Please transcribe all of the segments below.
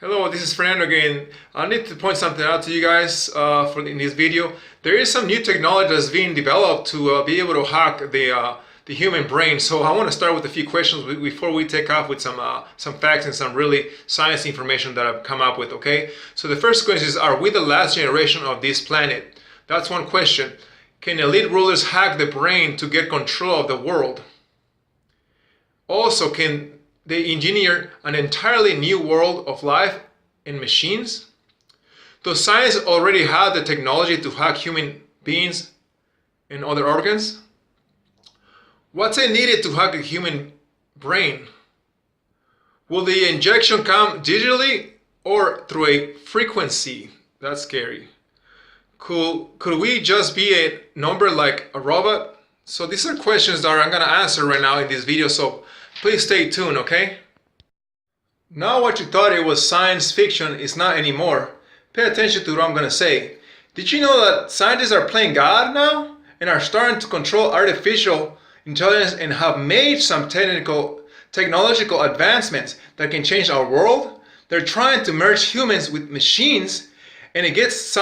Hello, this is Fernando again. I need to point something out to you guys in this video. There is some new technology that's being developed to be able to hack the human brain. So I want to start with a few questions before we take off with some facts and some really science information that I've come up with. Okay. So the first question is: are we the last generation of this planet? That's one question. Can elite rulers hack the brain to get control of the world? Also, can they engineer an entirely new world of life and machines? Does science already have the technology to hack human beings and other organs? What's it needed to hack a human brain? Will the injection come digitally or through a frequency? That's scary. Could we just be a number like a robot? So these are questions that I'm going to answer right now in this video, so please stay tuned, okay? Now what you thought it was science fiction is not anymore. Pay attention to what I'm going to say. Did you know that scientists are playing God now and are starting to control artificial intelligence and have made some technological advancements that can change our world? They're trying to merge humans with machines, and it gets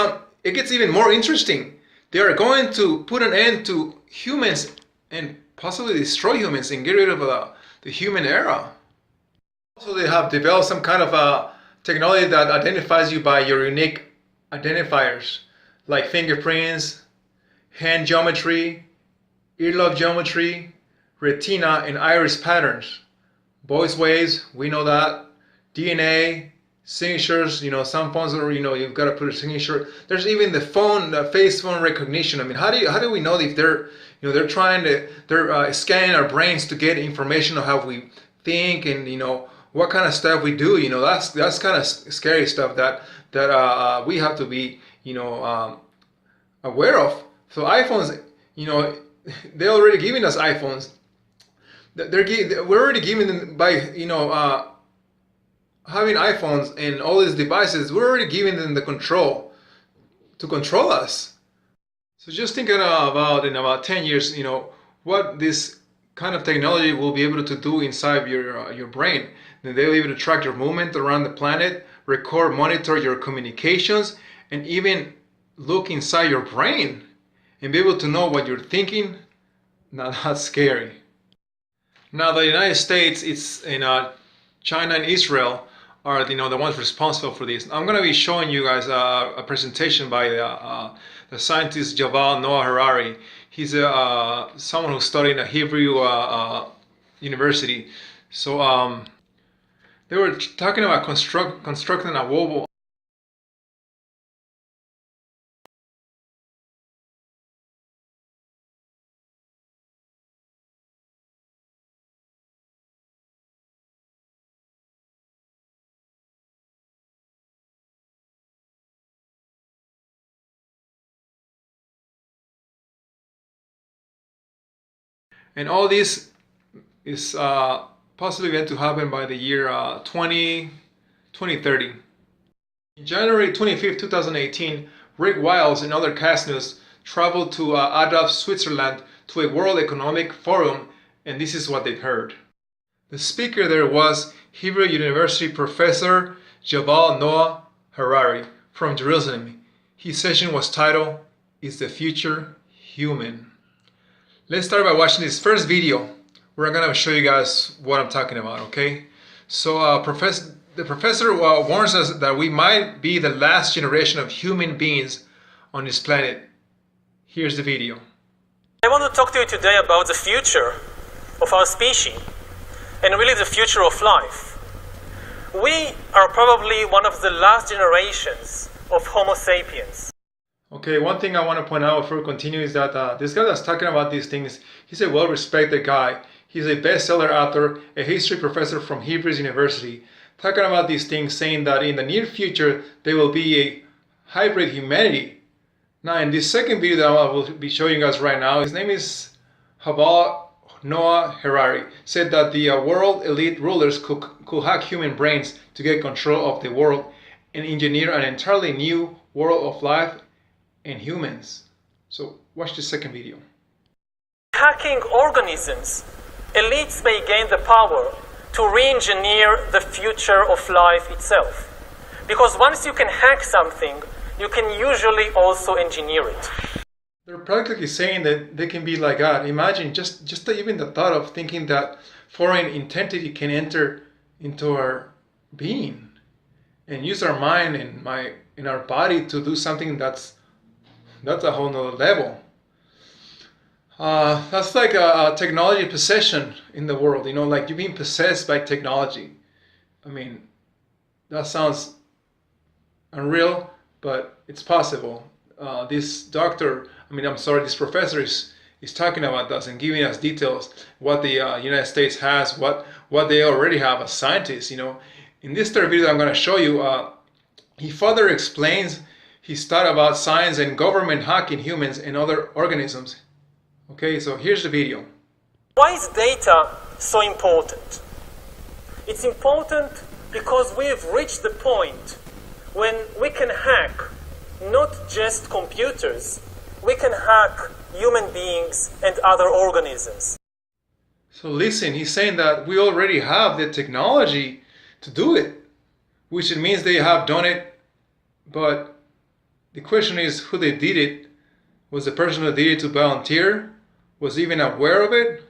even more interesting. They are going to put an end to humans and possibly destroy humans and get rid of the human era. Also, they have developed some kind of technology that identifies you by your unique identifiers, like fingerprints, hand geometry, earlobe geometry, retina and iris patterns, voice waves, we know that, DNA, signatures. Some phones are, you've got to put a signature. There's even the face phone recognition. I mean, how do we know if they're scanning our brains to get information of how we think and what kind of stuff we do. That's kind of scary stuff that we have to be aware of. So iPhones, they're already giving us iPhones. We're already giving them by having iPhones and all these devices. We're already giving them the control to control us. So just thinking about in about 10 years, what this kind of technology will be able to do inside your brain. Then they'll be able to track your movement around the planet, monitor your communications, and even look inside your brain and be able to know what you're thinking. Now that's scary. Now the United States, China and Israel are the ones responsible for this. I'm going to be showing you guys a presentation by the scientist Yuval Noah Harari. He's someone who studied at Hebrew University. So they were talking about constructing a wall. And all this is possibly going to happen by the year 2030. In January 25th, 2018, Rick Wiles and other cast news traveled to Adolf, Switzerland to a World Economic Forum, and this is what they heard. The speaker there was Hebrew University professor Yuval Noah Harari from Jerusalem. His session was titled, "Is the Future Human?" Let's start by watching this first video where I'm going to show you guys what I'm talking about, okay? So the professor warns us that we might be the last generation of human beings on this planet. Here's the video. I want to talk to you today about the future of our species and really the future of life. We are probably one of the last generations of Homo sapiens. Okay, one thing I want to point out before we continue is that this guy that's talking about these things, he's a well-respected guy. He's a bestseller author, a history professor from Hebrew University, talking about these things, saying that in the near future there will be a hybrid humanity. Now, in this second video that I will be showing you guys right now, his name is Yuval Noah Harari, said that the world elite rulers could hack human brains to get control of the world and engineer an entirely new world of life and humans. So watch the second video. Hacking organisms, elites may gain the power to re-engineer the future of life itself. Because once you can hack something, you can usually also engineer it. They're practically saying that they can be like God. Imagine just even the thought of thinking that foreign entity can enter into our being and use our mind and in our body to do something that's a whole nother level. That's like a technology possession in the world, like you're being possessed by technology. I mean, that sounds unreal, but it's possible. This professor is talking about this and giving us details what the United States has, what they already have as scientists. In this third video I'm going to show you, he further explains his thought about science and government hacking humans and other organisms. Okay, so here's the video. Why is data so important? It's important because we have reached the point when we can hack not just computers, we can hack human beings and other organisms. So listen, he's saying that we already have the technology to do it, which it means they have done it, but the question is who they did it. Was the person who did it to volunteer? Was even aware of it?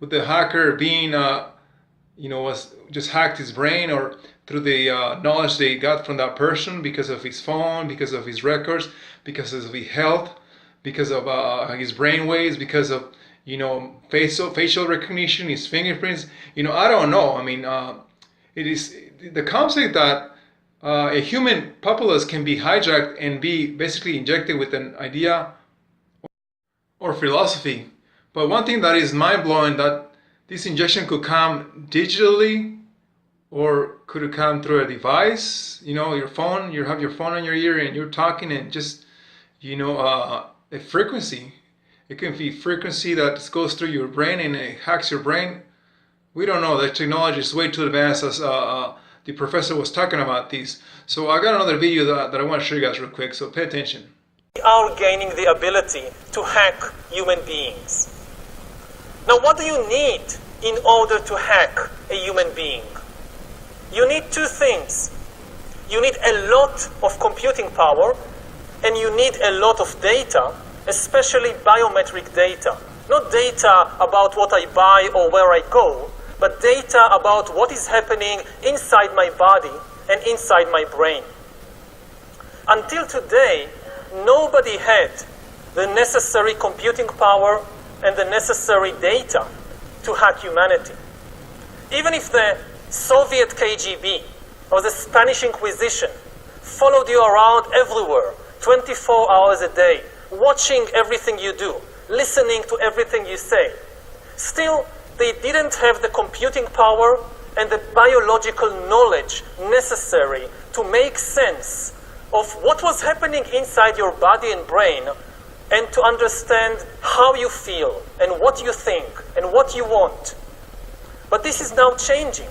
Would the hacker being, was just hacked his brain, or through the knowledge they got from that person because of his phone, because of his records, because of his health, because of his brain waves, because of facial recognition, his fingerprints. I don't know. I mean, it is the concept that a human populace can be hijacked and be basically injected with an idea or philosophy. But one thing that is mind-blowing, that this injection could come digitally, or could it come through a device, your phone. You have your phone on your ear and you're talking, and just a frequency. It can be frequency that goes through your brain and it hacks your brain. We don't know. The technology is way too advanced, as the professor was talking about these. So I got another video that I want to show you guys real quick, so pay attention. We are gaining the ability to hack human beings. Now, what do you need in order to hack a human being? You need two things. You need a lot of computing power, and you need a lot of data, especially biometric data. Not data about what I buy or where I go, but data about what is happening inside my body and inside my brain. Until today, nobody had the necessary computing power and the necessary data to hack humanity. Even if the Soviet KGB or the Spanish Inquisition followed you around everywhere, 24 hours a day, watching everything you do, listening to everything you say, still they didn't have the computing power and the biological knowledge necessary to make sense of what was happening inside your body and brain, and to understand how you feel and what you think and what you want. But this is now changing.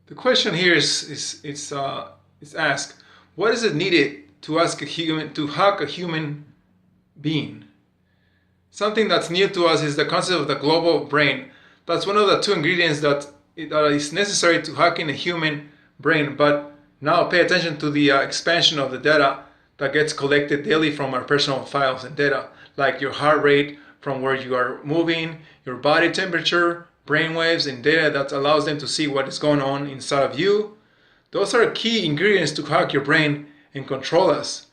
The question here is asked: what is it needed to hack a human being? Something that's new to us is the concept of the global brain. That's one of the two ingredients that is necessary to hacking a human brain. But now pay attention to the expansion of the data that gets collected daily from our personal files and data, like your heart rate, from where you are moving, your body temperature, brain waves, and data that allows them to see what is going on inside of you. Those are key ingredients to hack your brain and control us.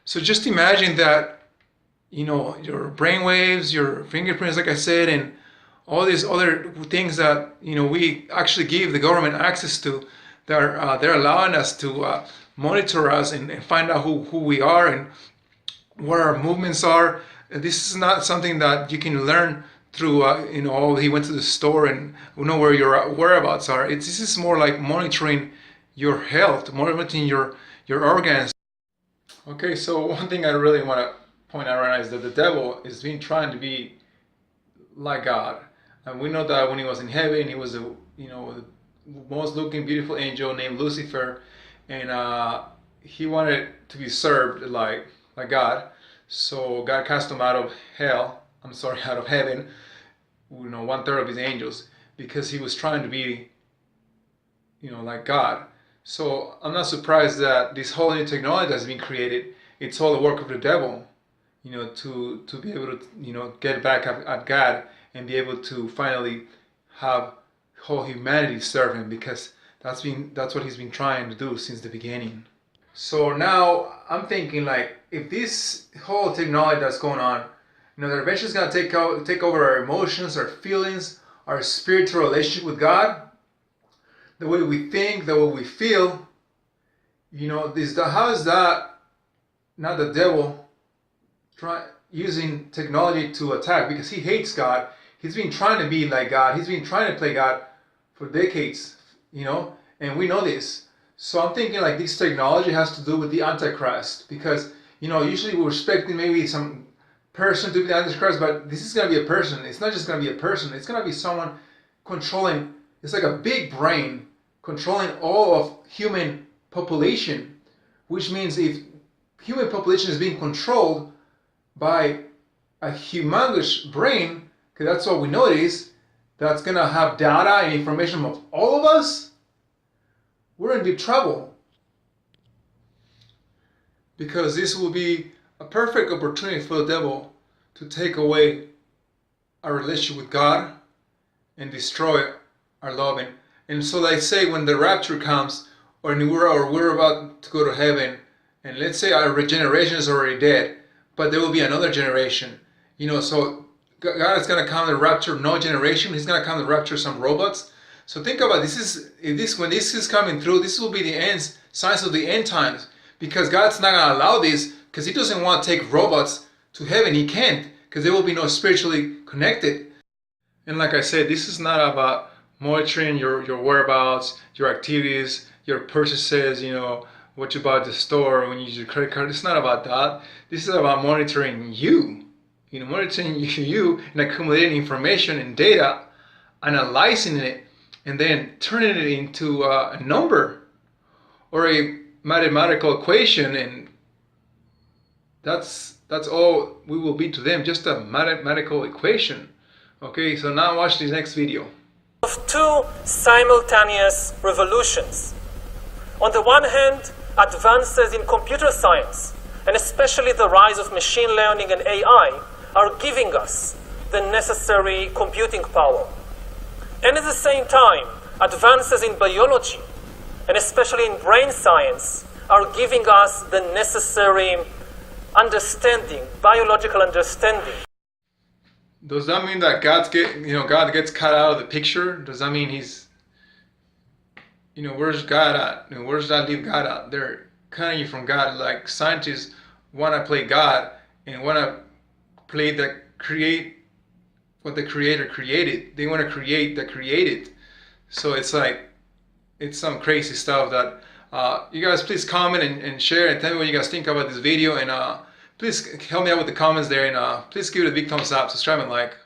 So just imagine that, your brain waves, your fingerprints, like I said, and all these other things that we actually give the government access to. They're allowing us to monitor us and find out who we are and what our movements are. This is not something that you can learn through he went to the store and know where your whereabouts are. This is more like monitoring your health, monitoring your organs. Okay, so one thing I really want to point out right now is that the devil is trying to be like God. And we know that when he was in heaven, he was the most looking beautiful angel named Lucifer, and he wanted to be served like God. So God cast him out of out of heaven, 1/3 of his angels, because he was trying to be like God. So I'm not surprised that this whole new technology that's been created, it's all the work of the devil, to be able to, get back at God and be able to finally have whole humanity serve him, because that's what he's been trying to do since the beginning. So now I'm thinking, like, if this whole technology that's going on, that eventually is going to take over our emotions, our feelings, our spiritual relationship with God, the way we think, the way we feel, how is that not the devil using technology to attack? Because he hates God. He's been trying to be like God. He's been trying to play God for decades, and we know this. So I'm thinking, like, this technology has to do with the Antichrist, because usually we're expecting maybe some person to be the Antichrist, but this is going to be a person. It's not just going to be a person. It's going to be someone controlling. It's like a big brain controlling all of human population, which means if human population is being controlled by a humongous brain, because that's what we know it is, that's going to have data and information of all of us, we're in deep trouble. Because this will be a perfect opportunity for the devil to take away our relationship with God and destroy our loving. And so they say when the rapture comes, or we're about to go to heaven, and let's say our regeneration is already dead, but there will be another generation. So God is going to come and rapture no generation. He's going to come and rapture some robots. So think about when this is coming through, this will be the signs of the end times. Because God's not going to allow this, because he doesn't want to take robots to heaven. He can't, because they will be no spiritually connected. And like I said, this is not about monitoring your whereabouts, your activities, your purchases, what you bought at the store when you use your credit card. It's not about that. This is about monitoring you. Monitoring you and accumulating information and data, analyzing it, and then turning it into a number or a mathematical equation, and that's all we will be to them, just a mathematical equation. Okay, so now watch this next video. Of two simultaneous revolutions. On the one hand, advances in computer science, and especially the rise of machine learning and AI, are giving us the necessary computing power. And at the same time, advances in biology, and especially in brain science, are giving us the necessary understanding, biological understanding. Does that mean that God gets cut out of the picture? Does that mean he's, where's God at? Where's that leave God at? They're cutting you from God. Like, scientists want to play God and want to play what the Creator created. They want to create the created. So it's like, it's some crazy stuff that you guys please comment and share and tell me what you guys think about this video, and please help me out with the comments there, and please give it a big thumbs up, subscribe and like.